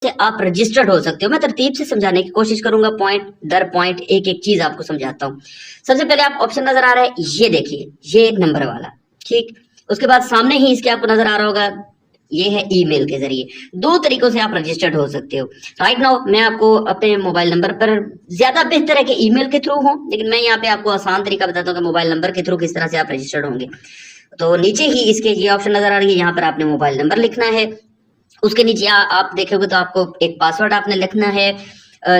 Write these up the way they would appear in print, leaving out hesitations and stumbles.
से आप रजिस्टर्ड हो सकते हो। मैं तरतीब से समझाने की कोशिश करूंगा, पॉइंट दर पॉइंट एक एक चीज आपको समझाता हूँ। सबसे पहले आप ऑप्शन नजर आ रहा है, ये देखिए, ये नंबर वाला, ठीक। उसके बाद सामने ही इसके आपको नजर आ रहा होगा, ये है ईमेल के जरिए। दो तरीकों से आप रजिस्टर्ड हो सकते हो। राइट नाउ मैं आपको अपने मोबाइल नंबर पर, ज्यादा बेहतर है कि ईमेल के थ्रू हो, लेकिन मैं यहाँ पे आपको आसान तरीका बताता हूँ कि मोबाइल नंबर के थ्रू किस तरह से आप रजिस्टर्ड होंगे। तो नीचे ही इसके ये ऑप्शन नजर आ रही है, यहाँ पर आपने मोबाइल नंबर लिखना है। उसके नीचे आप देखोगे तो आपको एक पासवर्ड आपने लिखना है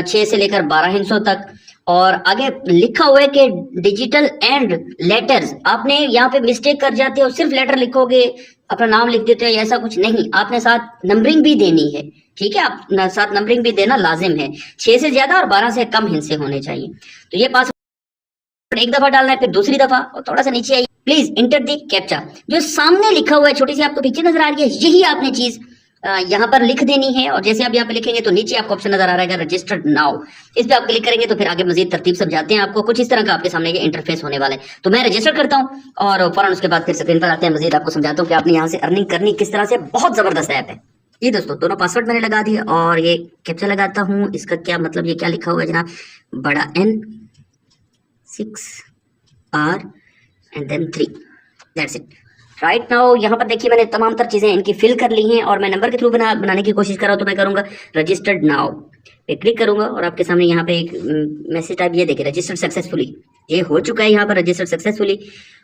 6 से लेकर 12 हिंसों तक, और आगे लिखा हुआ है कि डिजिटल एंड लेटर्स। आपने यहाँ पे मिस्टेक कर जाते हो, सिर्फ लेटर लिखोगे, अपना नाम लिख देते हो, ऐसा कुछ नहीं, आपने साथ नंबरिंग भी देनी है, ठीक है। आप साथ नंबरिंग भी देना लाजिम है। 6 से ज्यादा और 12 से कम हिस्से होने चाहिए। तो ये पासवर्ड एक दफा डालना है, फिर दूसरी दफा, और थोड़ा सा नीचे आइए, प्लीज इंटर दी कैप्चा। जो सामने लिखा हुआ है, छोटी सी आपको पिक्चर नजर आ रही है, यही आपने चीज यहाँ पर लिख देनी है। और जैसे आप यहाँ पे लिखेंगे तो नीचे आपको ऑप्शन नजर आ रहा है रजिस्टर्ड नाउ, इस पे आप क्लिक करेंगे तो फिर आगे मजीद तरतीब समझाते हैं आपको। कुछ इस तरह का आपके सामने ये इंटरफेस होने वाला है। तो मैं रजिस्टर करता हूँ और फौरन उसके बाद फिर स्क्रीन पर आते हैं, मजीद आपको समझाता हूँ कि आपने यहाँ से अर्निंग करनी किस तरह से। बहुत जबरदत ऐप है ये दोस्तों। दोनों पासवर्ड मैंने लगा दिए और ये कैप्चा लगाता हूँ। इसका क्या मतलब, ये क्या लिखा हुआ है जनाब, बड़ा N 6R and then 3, that's it. Right now यहाँ पर देखिए मैंने तमाम तर चीजें इनकी फिल कर ली हैं और मैं नंबर के थ्रू बनाने की कोशिश कर रहा हूँ। तो मैं करूंगा रजिस्टर्ड नाउ पे क्लिक करूंगा और आपके सामने यहाँ पे एक मैसेज टाइप ये देखिए, रजिस्टर्ड सक्सेसफुली। ये हो चुका है यहाँ पर रजिस्टर्ड सक्सेसफुली,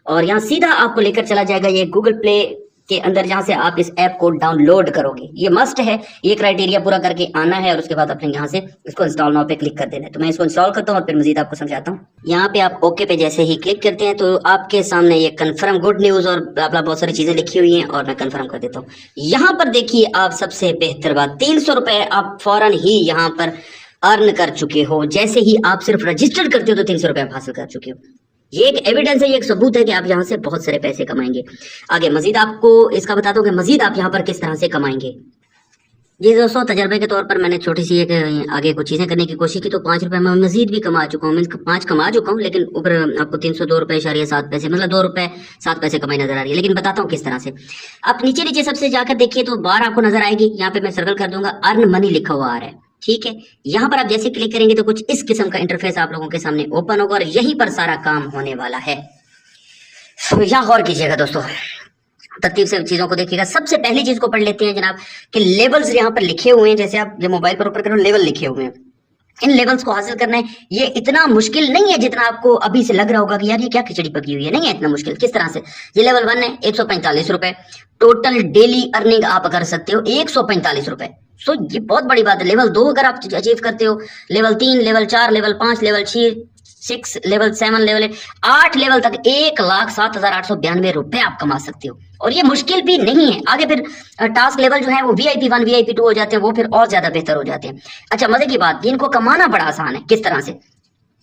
और यहाँ सीधा आपको लेकर चला जाएगा ये गूगल प्ले के अंदर, जहां से आप इस ऐप को डाउनलोड करोगे। ये मस्ट है, ये क्राइटेरिया पूरा करके आना है और उसके बाद अपने यहाँ से इसको इंस्टॉल नाउ पे क्लिक कर देना है। तो मैं इसको इंस्टॉल करता हूँ और फिर मजीद आपको समझाता हूँ। यहाँ पे आप ओके पे जैसे ही क्लिक करते हैं तो आपके सामने ये कंफर्म गुड न्यूज और बहुत सारी चीजें लिखी हुई हैं, और मैं कंफर्म कर देता हूँ। यहाँ पर देखिए आप, सबसे बेहतर बात, 300 रुपए आप फौरन ही यहाँ पर अर्न कर चुके हो। जैसे ही आप सिर्फ रजिस्टर करते हो तो 300 रुपए आप हासिल कर चुके हो। ये एक एविडेंस है, ये एक सबूत है कि आप यहाँ से बहुत सारे पैसे कमाएंगे। आगे मजीद आपको इसका बता दूं कि मजीद आप यहाँ पर किस तरह से कमाएंगे। ये दोस्तों तजर्बे के तौर पर मैंने छोटी सी एक आगे कुछ चीजें करने की कोशिश की, तो 5 रुपए मैं मजीद भी कमा चुका हूँ। मीन 5 कमा चुका हूँ, लेकिन ऊपर आपको 302 रुपए इशारिया 7 पैसे, मतलब 2 रुपए 7 पैसे कमाई नजर आ रही है। लेकिन बताता हूँ किस तरह से। आप नीचे नीचे सबसे जाकर देखिए तो बार आपको नजर आएगी, यहाँ पे मैं सर्कल कर दूंगा, अर्न मनी लिखा हुआ आ रहा है, ठीक है। यहाँ पर आप जैसे क्लिक करेंगे तो कुछ इस किस्म का इंटरफेस आप लोगों के सामने ओपन होगा और यहीं पर सारा काम होने वाला है। तो यहाँ गौर कीजिएगा दोस्तों, तरतीब से चीजों को देखिएगा। सबसे पहली चीज को पढ़ लेते हैं जनाब कि लेवल्स यहाँ पर लिखे हुए हैं। जैसे आप जो मोबाइल पर ऊपर करो, लेवल लिखे हुए हैं, इन लेवल्स को हासिल करना है। ये इतना मुश्किल नहीं है जितना आपको अभी से लग रहा होगा कि यार ये क्या खिचड़ी पकी हुई है। नहीं है इतना मुश्किल। किस तरह से, ये लेवल 1 है, 145 रुपए टोटल डेली अर्निंग आप कर सकते हो, 145 रुपए। सो ये बहुत बड़ी बात है। लेवल 2 अगर आप अचीव करते हो, level 3, level 4, level 5, level 6, level 7, level 8 level तक 1,07,892 रुपए आप कमा सकते हो। और ये मुश्किल भी नहीं है। आगे फिर टास्क लेवल जो है वो VIP 1, VIP 2 हो जाते हैं, वो फिर और ज्यादा बेहतर हो जाते हैं। अच्छा मजे की बात, इनको कमाना बड़ा आसान है। किस तरह से,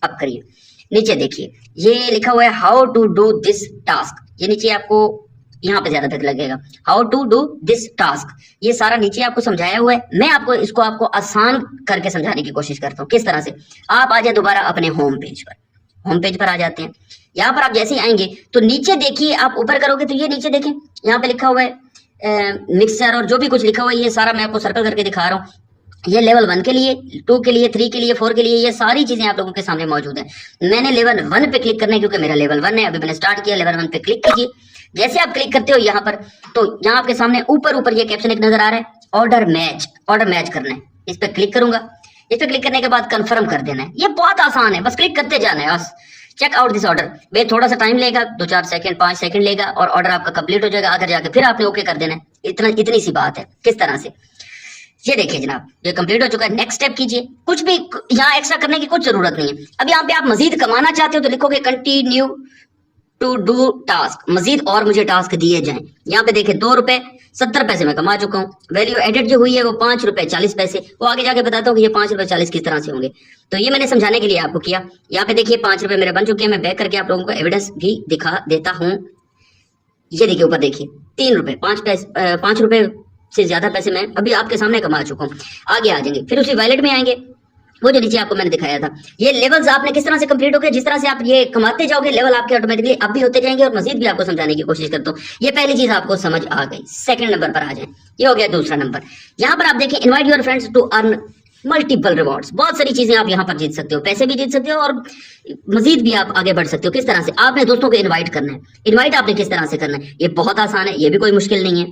अब करिए। नीचे देखिए ये लिखा हुआ है how to do this task. ये नीचे आपको यहाँ पे ज्यादा बेहतर लगेगा, how to do this task. ये सारा नीचे आपको समझाया हुआ है। मैं आपको इसको आसान करके समझाने की कोशिश करता हूँ। किस तरह से, आप आ जाए दोबारा अपने होम पेज पर। होम पेज पर आ जाते हैं। यहाँ पर आप जैसे ही आएंगे तो नीचे देखिए, आप ऊपर करोगे तो ये नीचे देखें, यहाँ पे लिखा हुआ है मिक्सर और जो भी कुछ लिखा हुआ है, ये सारा मैं आपको सर्कल करके दिखा रहा हूँ। ये लेवल 1 के लिए, 2 के लिए, 3 के लिए, 4 के लिए, ये सारी चीजें आप लोगों के सामने मौजूद है। मैंने लेवल 1 पे क्लिक करना है क्योंकि मेरा लेवल 1 है, अभी मैंने स्टार्ट किया। लेवल 1 पे क्लिक कीजिए। जैसे आप क्लिक करते हो यहाँ पर, तो यहाँ आपके सामने ऊपर ये कैप्शन एक नजर आ रहा है, ऑर्डर मैच करना है। इस पे क्लिक करूंगा। इस पे क्लिक करने के बाद कंफर्म कर देना है। ये बहुत आसान है, बस क्लिक करते जाना है। बस चेक आउट दिस ऑर्डर, वे थोड़ा सा टाइम लेगा, 2-4 सेकंड 5 सेकंड लेगा और ऑर्डर आपका कंप्लीट हो जाएगा। आकर जाके फिर आपने ओके कर देना है। इतनी सी बात है। किस तरह से, ये देखिए जनाब, ये कंप्लीट हो चुका है। नेक्स्ट स्टेप कीजिए। कुछ भी यहाँ एक्स्ट्रा करने की कुछ जरूरत नहीं है। अब यहाँ पे आप मजीद कमाना चाहते हो तो लिखोगे कंटिन्यू टू डू टास्क, मजीद और मुझे टास्क दिए जाएं। यहाँ पे देखिए 2 रुपए 70 पैसे मैं कमा चुका हूँ। वैल्यू एडेड जो हुई है वो 5 रुपए 40 पैसे। वो आगे जाके बताता हूँ कि ये 5 रुपए 40 किस तरह से होंगे। तो ये मैंने समझाने के लिए आपको किया। यहाँ पे देखिए 5 रुपए मेरे बन चुके हैं। मैं बैक करके आप लोगों को एविडेंस भी दिखा देता हूँ। ये देखिए ऊपर देखिए 3 रुपए 5 रुपए से ज्यादा पैसे मैं अभी आपके सामने कमा चुका हूँ। आगे आ जाएंगे, फिर उसी वॉलेट में आएंगे। वो जो नीचे आपको मैंने दिखाया था, ये लेवल्स आपने किस तरह से कंप्लीट हो गए, जिस तरह से आप ये कमाते जाओगे लेवल आपके ऑटोमेटिकली अप भी होते जाएंगे। और मजीद भी आपको समझाने की कोशिश करता हूँ। ये पहली चीज आपको समझ आ गई। सेकंड नंबर पर आ जाए, ये हो गया दूसरा नंबर। यहाँ पर आप देखें, invite your friends to earn multiple rewards. बहुत सारी चीजें आप यहाँ पर जीत सकते हो, पैसे भी जीत सकते हो और मजीद भी आप आगे बढ़ सकते हो। किस तरह से? आपने दोस्तों को इनवाइट करना है। इनवाइट आपने किस तरह से करना है, ये बहुत आसान है, ये भी कोई मुश्किल नहीं है।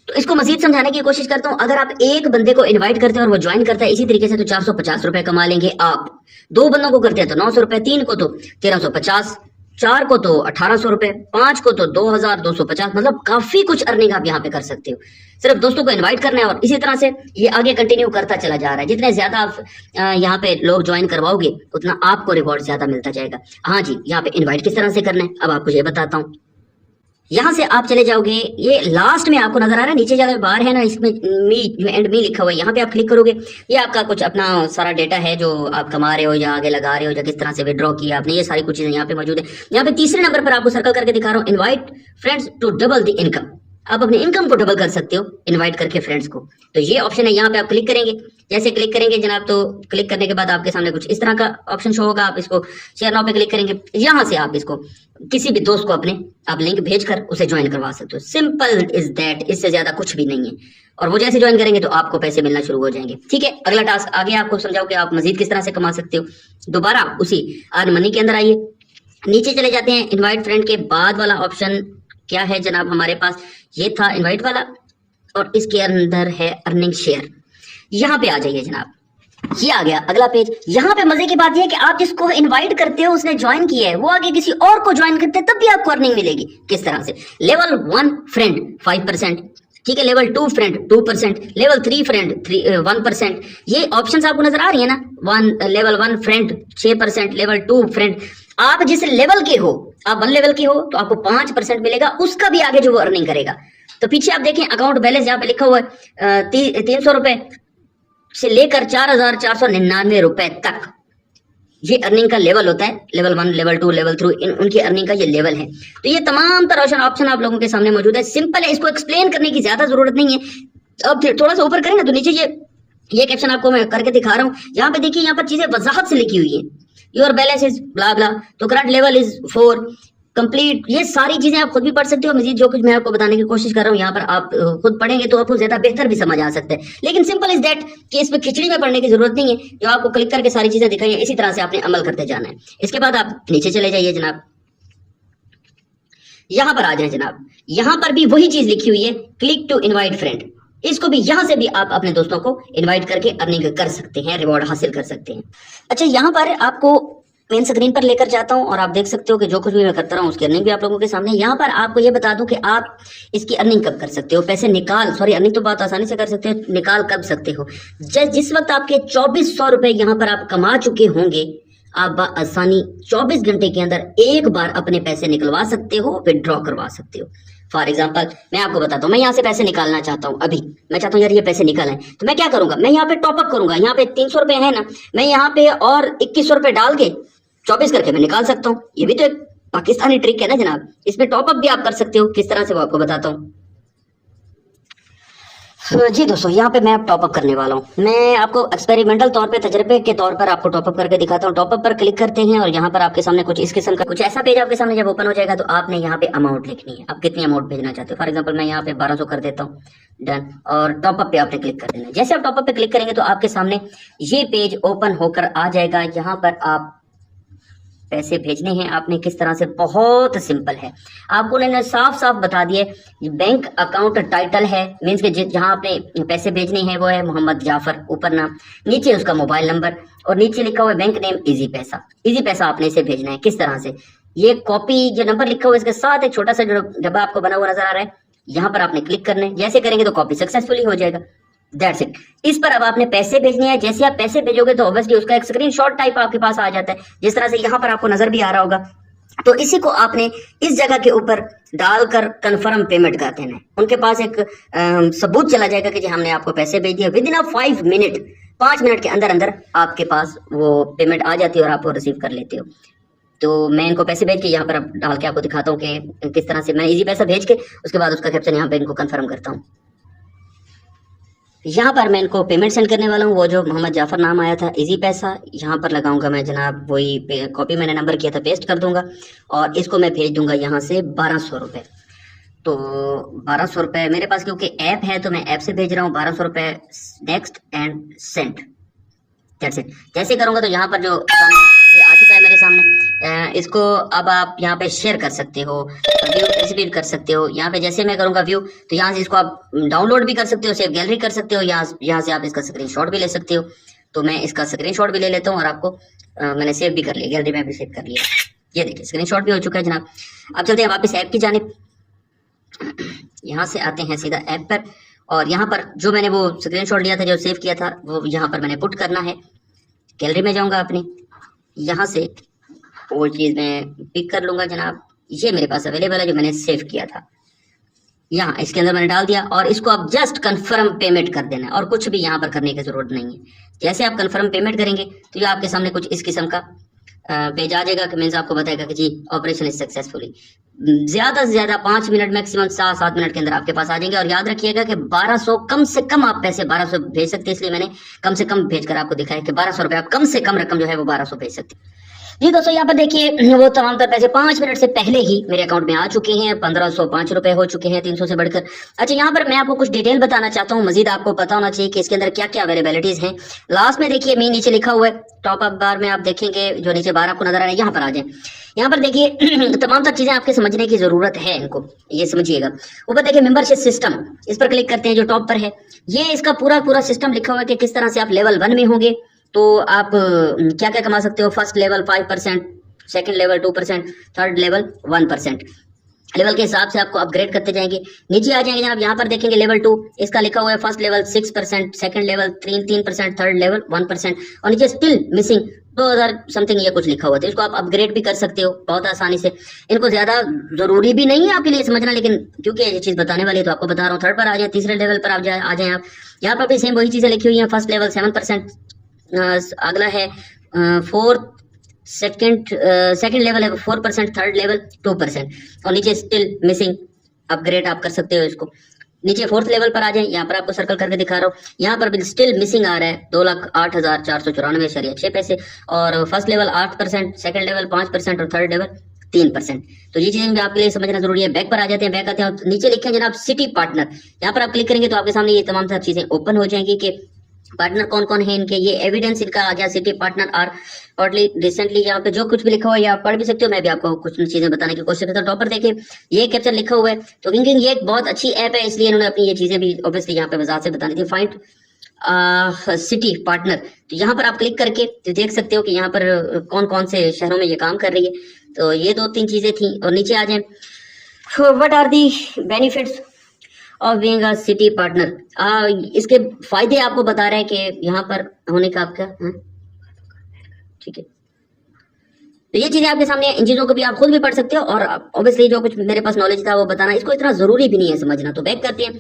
तो इसको मजीद समझाने की कोशिश करता हूं। अगर आप एक बंदे को इनवाइट करते हैं और वो ज्वाइन करता है इसी तरीके से, तो 450 रुपए कमा लेंगे आप। 2 बंदों को करते हैं तो 900 रुपए, 3 को तो 1350, 4 को तो 1800 रुपए, 5 को तो 2250। मतलब काफी कुछ अर्निंग आप यहाँ पे कर सकते हो। सिर्फ दोस्तों को इनवाइट करना है और इसी तरह से ये आगे कंटिन्यू करता चला जा रहा है। जितने ज्यादा आप यहाँ पे लोग ज्वाइन करवाओगे उतना आपको रिवॉर्ड ज्यादा मिलता जाएगा। हाँ जी, यहाँ पे इनवाइट किस तरह से करना है अब आपको ये बताता हूँ। यहां से आप चले जाओगे, ये लास्ट में आपको नजर आ रहा है, नीचे ज्यादा बार है ना, इसमें मी एंड मी लिखा हुआ है। यहाँ पे आप क्लिक करोगे, ये आपका कुछ अपना सारा डेटा है जो आप कमा रहे हो या आगे लगा रहे हो या किस तरह से विड्रॉ किया आपने, ये सारी कुछ चीजें यहाँ पे मौजूद है। यहाँ पे तीसरे नंबर पर आपको सर्कल करके दिखा रहा हूँ, invite friends to double the income. आप अपने इनकम को डबल कर सकते हो इनवाइट करके फ्रेंड्स को। तो ये ऑप्शन है, यहाँ पे आप क्लिक करेंगे। जैसे क्लिक करेंगे जनाब, तो क्लिक करने के बाद आपके सामने कुछ इस तरह का ऑप्शन शो होगा। आप इसको शेयर नाउ पे क्लिक करेंगे। यहाँ से आप इसको किसी भी दोस्त को अपने आप लिंक भेजकर उसे ज्वाइन करवा सकते हो। सिंपल इज दैट, इससे ज्यादा कुछ भी नहीं है। और वो जैसे ज्वाइन करेंगे तो आपको पैसे मिलना शुरू हो जाएंगे। ठीक है, अगला टास्क आगे आपको समझाओ कि आप मजीद किस तरह से कमा सकते हो। दोबारा उसी अर्न मनी के अंदर आइए, नीचे चले जाते हैं। इनवाइट फ्रेंड के बाद वाला ऑप्शन क्या है जनाब हमारे पास, ये था इनवाइट वाला और इसके अंदर है अर्निंग शेयर। यहाँ पे आ जाइए जनाब, ये आ गया अगला पेज। यहाँ पे मजे की बात यह है कि आप जिसको इनवाइट करते हो उसने ज्वाइन किया है, वो आगे किसी और को ज्वाइन करते हैं तब भी आपको अर्निंग मिलेगी। किस तरह से? लेवल 1 फ्रेंड 5%, ठीक है, लेवल 2 फ्रेंड 2%, लेवल 3 फ्रेंड 1%। ये ऑप्शंस आपको नजर आ रही है ना, लेवल 1 फ्रेंड 6%, लेवल 2 फ्रेंड। आप जिस लेवल के हो, आप 1 लेवल के हो तो आपको 5% मिलेगा, उसका भी आगे जो वो अर्निंग करेगा। तो पीछे आप देखें अकाउंट बैलेंस यहाँ पे लिखा हुआ है 300 रुपए से लेकर 4499 रुपए तक ये अर्निंग का लेवल होता है। लेवल 1, लेवल 2, लेवल 3 उनकी अर्निंग का ये लेवल है। तो ये तमाम तरह ऑप्शन आप लोगों के सामने मौजूद है। सिंपल है, इसको एक्सप्लेन करने की ज्यादा जरूरत नहीं है। अब थोड़ा सा ऊपर करें ना तो नीचे ये कैप्शन आपको मैं करके दिखा रहा हूँ। यहाँ पे देखिए, यहाँ पर चीजें वजाहत से लिखी हुई है। योर बैलेंस इज ब्ला ब्ला, तो करंट लेवल इज 4 कंप्लीट। ये सारी चीजें आप खुद भी पढ़ सकते हो। मजीद जो कुछ मैं आपको बताने की कोशिश कर रहा हूँ यहाँ पर आप खुद पढ़ेंगे तो आपको ज्यादा बेहतर भी समझ आ सकता है। लेकिन सिंपल इज दैट कि इसमें खिचड़ी में पढ़ने की जरूरत नहीं है। जो आपको क्लिक करके सारी चीजें दिखाई है, इसी तरह से आपने अमल करते जाना है। इसके बाद आप नीचे चले जाइए जनाब, यहां पर आ जाए जनाब। यहां पर भी वही चीज लिखी हुई है, क्लिक टू इनवाइट फ्रेंड। इसको भी यहां से भी आप अपने दोस्तों को इनवाइट करके अर्निंग कर सकते हैं, रिवॉर्ड हासिल कर सकते हैं। अच्छा, यहां पर आपको मेन स्क्रीन पर लेकर जाता हूं और आप देख सकते हो कि जो कुछ भी मैं करता रहा हूं उसकी अर्निंग भी आप लोगों के सामने। यहाँ पर आपको ये बता दूं कि आप इसकी अर्निंग कब कर सकते हो, पैसे अर्निंग तो बहुत आसानी से कर सकते हो, निकाल कब सकते हो। जिस वक्त आपके 2400 रुपए यहाँ पर आप कमा चुके होंगे, आप आसानी 24 घंटे के अंदर एक बार अपने पैसे निकलवा सकते हो, विदड्रॉ करवा सकते हो। फॉर एग्जाम्पल मैं आपको बताता हूँ, मैं यहाँ से पैसे निकालना चाहता हूँ। अभी मैं चाहता हूँ यार ये पैसे निकल आए, तो मैं क्या करूंगा, मैं यहाँ पे टॉपअप करूंगा। यहाँ पे 300 रुपए है ना, मैं यहाँ पे और 2100 रुपए डाल के 24 करके मैं निकाल सकता हूँ। ये भी तो एक पाकिस्तानी ट्रिक है ना जनाब, इसमें टॉपअप भी आप कर सकते हो। किस तरह से वो आपको बताता हूँ। जी दोस्तों, यहाँ पे मैं अब टॉपअप करने वाला हूँ। मैं आपको एक्सपेरिमेंटल तौर पे, तजर्बे के तौर पर आपको टॉपअप करके दिखाता हूँ। टॉपअप पर क्लिक करते हैं और यहाँ पर आपके सामने कुछ इस किस्म का कुछ ऐसा पेज आपके सामने जब ओपन हो जाएगा तो आपने यहाँ पे अमाउंट लिखनी है, आप कितनी अमाउंट भेजना चाहते हो। फॉर एग्जाम्पल मैं यहाँ पे 1200 कर देता हूँ, डन। और टॉपअप पे आपने क्लिक कर देना है। जैसे आप टॉपअप पे क्लिक करेंगे तो आपके सामने ये पेज ओपन होकर आ जाएगा। यहाँ पर आप पैसे भेजने हैं आपने किस तरह से, बहुत सिंपल है। आपको उन्होंने साफ साफ बता दिए। बैंक अकाउंट टाइटल है, मीन्स के जहां आपने पैसे भेजने हैं वो है मोहम्मद जाफर, ऊपर नाम, नीचे उसका मोबाइल नंबर और नीचे लिखा हुआ है बैंक नेम इजी पैसा। इजी पैसा आपने इसे भेजना है। किस तरह से, ये कॉपी जो नंबर लिखा हुआ है इसके साथ एक छोटा सा जो डब्बा आपको बना हुआ नजर आ रहा है, यहाँ पर आपने क्लिक करना है। जैसे करेंगे तो कॉपी सक्सेसफुली हो जाएगा। That's it. इस पर अब आपने पैसे भेजने हैं। जैसे आप पैसे भेजोगे तो ऑब्वियसली उसका एक स्क्रीनशॉट टाइप आपके पास आ जाता है, जिस तरह से यहाँ पर आपको नजर भी आ रहा होगा। तो इसी को आपने इस जगह के ऊपर डालकर कंफर्म पेमेंट कर देना है। उनके पास एक सबूत चला जाएगा कि जी हमने आपको पैसे भेज दिए। विद इन 5 मिनट, 5 मिनट के अंदर अंदर आपके पास वो पेमेंट आ जाती है और आप वो रिसीव कर लेते हो। तो मैं इनको पैसे भेज के यहाँ पर अब डाल के आपको दिखाता हूँ कि किस तरह से मैं इजी पैसा भेज के उसके बाद उसका कैप्शन यहाँ पे इनको कंफर्म करता हूँ। यहाँ पर मैं इनको पेमेंट सेंड करने वाला हूँ, वो जो मोहम्मद जाफर नाम आया था इजी पैसा, यहाँ पर लगाऊंगा मैं जनाब वही कॉपी मैंने नंबर किया था पेस्ट कर दूंगा और इसको मैं भेज दूंगा यहाँ से 1200 रुपये। तो 1200 रुपये मेरे पास क्योंकि ऐप है तो मैं ऐप से भेज रहा हूँ 1200 रुपये। Next and send, that's it. जैसे करूंगा तो यहाँ पर जो ये आ चुका है मेरे सामने, इसको अब आप यहाँ पे शेयर कर सकते हो, व्यू डिस्ट्रीब्यूट कर सकते हो। यहाँ पे जैसे मैं करूंगा व्यू तो यहाँ से इसको आप डाउनलोड भी कर सकते हो, सेव गैलरी कर सकते हो, यहाँ से आप इसका स्क्रीनशॉट भी ले सकते हो। तो मैं इसका स्क्रीनशॉट भी ले लेता हूँ और आपको मैंने सेव भी कर लिया, गैलरी में भी सेव कर लिया। ये देखिए स्क्रीनशॉट भी हो चुका है जनाब। अब चलते हैं वापस ऐप की जानिब। यहाँ से आते हैं सीधा ऐप पर और यहाँ पर जो मैंने वो स्क्रीनशॉट लिया था जो सेव किया था वो यहाँ पर मैंने पुट करना है। गैलरी में जाऊंगा अपनी, यहाँ से वो चीज़ मैं पिक कर लूंगा जनाब। ये मेरे पास अवेलेबल है जो मैंने सेव किया था, यहाँ इसके अंदर मैंने डाल दिया और इसको आप जस्ट कंफर्म पेमेंट कर देना है और कुछ भी यहाँ पर करने की जरूरत नहीं है। जैसे आप कंफर्म पेमेंट करेंगे तो ये आपके सामने कुछ इस किस्म का पेज आ जाएगा कि मीन्स आपको बताएगा कि जी ऑपरेशन इज सक्सेसफुली। ज्यादा से ज्यादा 5 मिनट मैक्सिमम 7 मिनट के अंदर आपके पास आ जाएंगे। और याद रखिएगा कि 1200 कम से कम आप पैसे 1200 भेज सकते हैं, इसलिए मैंने कम से कम भेजकर आपको दिखाया कि 1200 रुपये आप कम से कम रकम जो है वो 1200 भेज सकते हैं। जी दोस्तों यहाँ पर देखिए वो तमाम तर पैसे 5 मिनट से पहले ही मेरे अकाउंट में आ चुके हैं। 1505 रुपए हो चुके हैं 300 से बढ़कर। अच्छा यहाँ पर मैं आपको कुछ डिटेल बताना चाहता हूँ, मजीद आपको पता होना चाहिए कि इसके अंदर क्या क्या अवेलेबिलिटीज हैं। लास्ट में देखिए मी नीचे लिखा हुआ है टॉप अप बार में, आप देखेंगे जो नीचे बार आपको नजर आ रहा है, यहाँ पर आ जाए। यहाँ पर देखिए तमाम तर चीजें आपके समझने की जरूरत है, इनको ये समझिएगा। ऊपर देखिए मेंबरशिप सिस्टम, इस पर क्लिक करते हैं जो टॉप पर है। ये इसका पूरा सिस्टम लिखा हुआ है कि किस तरह से आप लेवल 1 में होंगे तो आप क्या क्या कमा सकते हो। First level 5%, second level 2%, third level 1%। Level के हिसाब से आपको अपग्रेड करते जाएंगे। नीचे आ जाएंगे जनाब, यहाँ पर देखेंगे लेवल 2, इसका लिखा हुआ है first level 6%, second level 3%, third level 1% और नीचे स्टिल मिसिंग 2000 समथिंग ये कुछ लिखा हुआ था। इसको आप अपग्रेड भी कर सकते हो बहुत आसानी से। इनको ज्यादा जरूरी भी नहीं है आपके लिए समझना, लेकिन क्योंकि ये चीज बताने वाली है तो आपको बता रहा हूँ। थर्ड पर आ जाए, तीसरे लेवल पर आप आ जाए आप। यहाँ पर भी सेम वही चीजें लिखी हुई है। फर्स्ट लेवल 7%, अगला है फोर्थ सेकंड लेवल है 4%, थर्ड लेवल 2% और नीचे स्टिल मिसिंग अपग्रेड आप कर सकते हो इसको। नीचे फोर्थ लेवल पर आ जाए, यहाँ पर आपको सर्कल करके दिखा रहा हूँ। यहाँ पर भी स्टिल मिसिंग आ रहा है 2,08,494.6 और फर्स्ट लेवल 8%, सेकंड लेवल 5% और थर्ड लेवल 3%। तो ये चीजें भी आपके लिए समझना जरूरी है। बैक पर आ जाते हैं, बैक आते हैं और नीचे लिखे हैं जनाब सिटी पार्टनर। यहाँ पर आप क्लिक करेंगे तो आपके सामने ये तमाम सारी चीजें ओपन हो जाएंगी कि पार्टनर कौन कौन है इनके। ये एविडेंस इनका आ गया, सिटी पार्टनर आर रिसेंटली। यहाँ पे जो कुछ भी लिखा हुआ है आप पढ़ भी सकते हो, मैं भी आपको कुछ चीजें बताने की कोशिश करता हूँ। टॉप पर देखिए ये कैप्चर लिखा हुआ है, तो विंकिंग ये एक बहुत अच्छी ऐप है, इसलिए इन्होंने अपनी ये चीजें भी ऑब्वियसली यहाँ पे वजाहत से बतानी थी। फाइंड सिटी पार्टनर, तो यहाँ पर आप क्लिक करके तो देख सकते हो कि यहाँ पर कौन कौन से शहरों में ये काम कर रही है। तो ये 2-3 चीजें थी। और नीचे आ जाए, what are the benefits of being a city partner. इसके फायदे आपको बता रहे हैं कि यहाँ पर होने का आपका, ठीक है। तो ये चीजें आपके सामने, इन चीजों को भी आप खुद भी पढ़ सकते हो और ऑब्वियसली जो कुछ मेरे पास नॉलेज था वो बताना इसको इतना जरूरी भी नहीं है समझना। तो बैक करते हैं,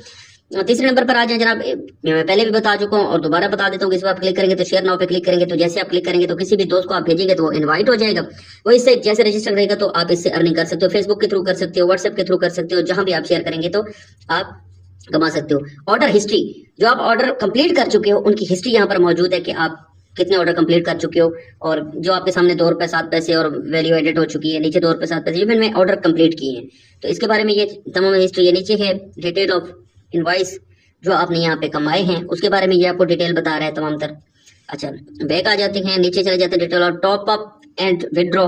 तीसरे नंबर पर आ जाए जनाब। मैं पहले भी बता चुका हूँ और दोबारा बता देता हूँ कि इस पर आप क्लिक करेंगे तो शेयर नाउ पे क्लिक करेंगे तो जैसे आप क्लिक करेंगे तो किसी भी दोस्त को आप भेजेंगे तो वो इनवाइट हो जाएगा। वो इससे जैसे रजिस्टर रहेगा तो आप इससे अर्निंग कर सकते हो। फेसबुक के थ्रू कर सकते हो, व्हाट्सएप के थ्रू कर सकते हो, जहां भी आप शेयर करेंगे तो आप कमा सकते हो। ऑर्डर हिस्ट्री, जो आप ऑर्डर कंप्लीट कर चुके हो उनकी हिस्ट्री यहाँ पर मौजूद है कि आप कितने ऑर्डर कंप्लीट कर चुके हो और जो आपके सामने 2 रुपए 7 पैसे और वैल्यू एडेड हो चुकी है। नीचे 2 रुपए 7 पैसे, ये मैंने ऑर्डर कंप्लीट किए हैं तो इसके बारे में ये तमाम हिस्ट्री। ये नीचे है डिटेल ऑफ इनवॉइस जो आपने यहाँ पे कमाए हैं, उसके बारे में ये आपको डिटेल बता रहा है तमाम तर। अच्छा बैक आ जाते हैं, नीचे चले जाते हैं डिटेल और टॉप अप एंड विड्रॉ।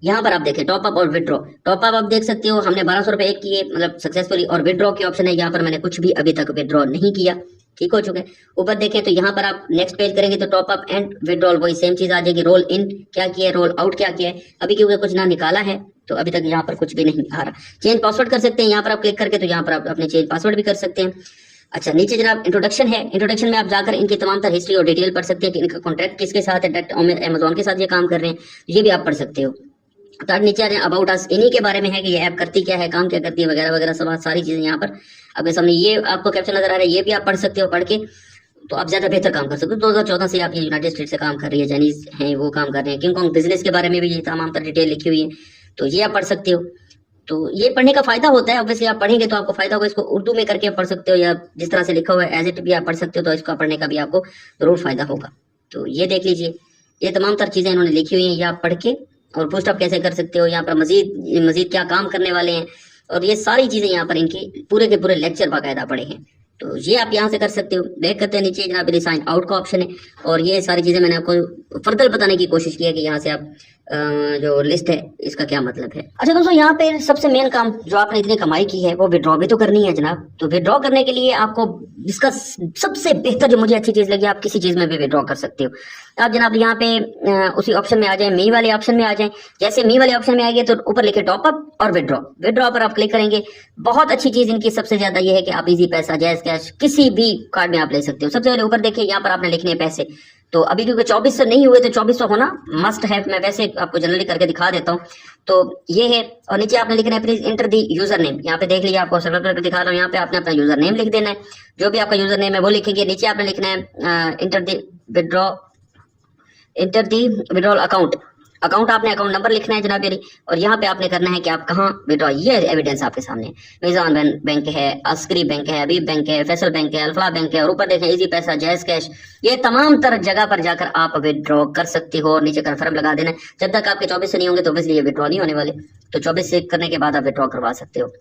यहाँ पर आप देखें टॉप अप और विड्रॉ। टॉप अप आप देख सकते हो हमने 1200 रुपए एक किए मतलब सक्सेसफुली, और विड्रॉ की ऑप्शन है, यहाँ पर मैंने कुछ भी अभी तक विड्रॉ नहीं किया, ठीक हो चुके हैं। ऊपर देखें तो यहाँ पर आप नेक्स्ट पेज करेंगे तो टॉप अप एंड विड्रॉल वही सेम चीज आ जाएगी। रोल इन क्या किया है, रोल आउट क्या किया है, अभी क्योंकि कुछ ना निकाला है तो अभी तक यहाँ पर कुछ भी नहीं आ रहा। चेंज पासवर्ड कर सकते हैं, यहाँ पर आप क्लिक करके तो यहाँ पर आप अपने चेंज पासवर्ड भी कर सकते हैं। अच्छा नीचे जनाब इंट्रोडक्शन है, इंट्रोडक्शन में आप जाकर इनकी तमाम तरह हिस्ट्री और डिटेल पढ़ सकते हैं कि इनका कॉन्ट्रैक्ट किसके साथ है, डायरेक्ट अमेजोन के साथ ये काम कर रहे हैं, ये भी आप पढ़ सकते हो। तो नीचे आ रहे हैं अबाउट अस, इन्हीं के बारे में है कि ये ऐप करती क्या है, काम क्या करती है वगैरह वगैरह सब सारी चीजें यहाँ पर आपके सामने ये आपको कैप्शन नजर आ रहा है, ये भी आप पढ़ सकते हो। पढ़ के तो आप ज्यादा बेहतर काम कर सकते हो। 2014 से आप ये यूनाइटेड स्टेट से काम कर रही है, चाइनीज हैं वो काम कर रहे हैं। किंग कॉन्ग बिजनेस के बारे में भी ये तमाम तरह डिटेल लिखी हुई है तो ये आप पढ़ सकते हो। तो ये पढ़ने का फायदा होता है, ऑब्वियसली आप पढ़ेंगे तो आपको फायदा होगा। इसको उर्दू में करके आप पढ़ सकते हो, या जिस तरह से लिखा हुआ है एज इट भी आप पढ़ सकते हो, तो इसका पढ़ने का भी आपको जरूर फायदा होगा। तो ये देख लीजिए, ये तमाम तर चीजें इन्होंने लिखी हुई हैं, ये आप पढ़ के और पोस्ट अप कैसे कर सकते हो, यहाँ पर मजीद क्या काम करने वाले हैं, और ये सारी चीजें यहाँ पर इनकी पूरे के पूरे लेक्चर बाकायदा पढ़े हैं। तो ये आप यहाँ से कर सकते हो। बैक करते हैं नीचे, जनाब साइन आउट का ऑप्शन है, और ये सारी चीजें मैंने आपको फर्दर बताने की कोशिश की है कि यहाँ से आप जो लिस्ट है इसका क्या मतलब है। अच्छा दोस्तों, यहाँ पे सबसे मेन काम जो आपने इतनी कमाई की है वो विड्रॉ भी तो करनी है जनाब। तो विड्रॉ करने के लिए आपको इसका सबसे बेहतर जो मुझे अच्छी चीज लगी, आप किसी चीज में भी विड्रॉ कर सकते हो। आप जनाब यहाँ पे उसी ऑप्शन में आ जाए, मी वाले ऑप्शन में आ जाए। जैसे मी वाले ऑप्शन में आएंगे तो ऊपर लिखे टॉप अप और विड्रॉ, विड्रॉ पर आप क्लिक करेंगे। बहुत अच्छी चीज इनकी सबसे ज्यादा ये है कि आप इजी पैसा, जैज कैश, किसी भी कार्ड में आप ले सकते हो। सबसे पहले ऊपर देखिए, यहाँ पर आपने लिखने हैं पैसे। तो अभी क्योंकि 2400 नहीं हुए तो 2400 होना मस्ट है। मैं वैसे आपको जनरली करके दिखा देता हूँ। तो ये है, और नीचे आपने लिखना है please inter the user name. यहाँ पे देख लीजिए, आपको सर्वर करके दिखा रहा हूँ। यहाँ पे आपने अपना यूजर नेम लिख देना है, जो भी आपका यूजर नेम है वो लिखेंगे। नीचे आपने लिखना है इंटर दी विड्रॉल अकाउंट। अकाउंट आपने अकाउंट नंबर लिखना है जनाब मेरी, और यहाँ पे आपने करना है कि आप कहाँ विड्रॉ, ये एविडेंस आपके सामने है। मीज़ान बैंक है, अस्करी बैंक है, अबीब बैंक है, फैसल बैंक है, अल्फला बैंक है, और ऊपर देखें इजी पैसा, जैज कैश। ये तमाम तरह जगह पर जाकर आप विड्रॉ कर सकते हो, और नीचे कन्फर्म लगा देना है। जब तक आपके 24 से नहीं होंगे तो ऑब्वियसली ये विड्रॉ नहीं होने वाले। तो 24 से करने के बाद आप विड्रॉ करवा सकते हो।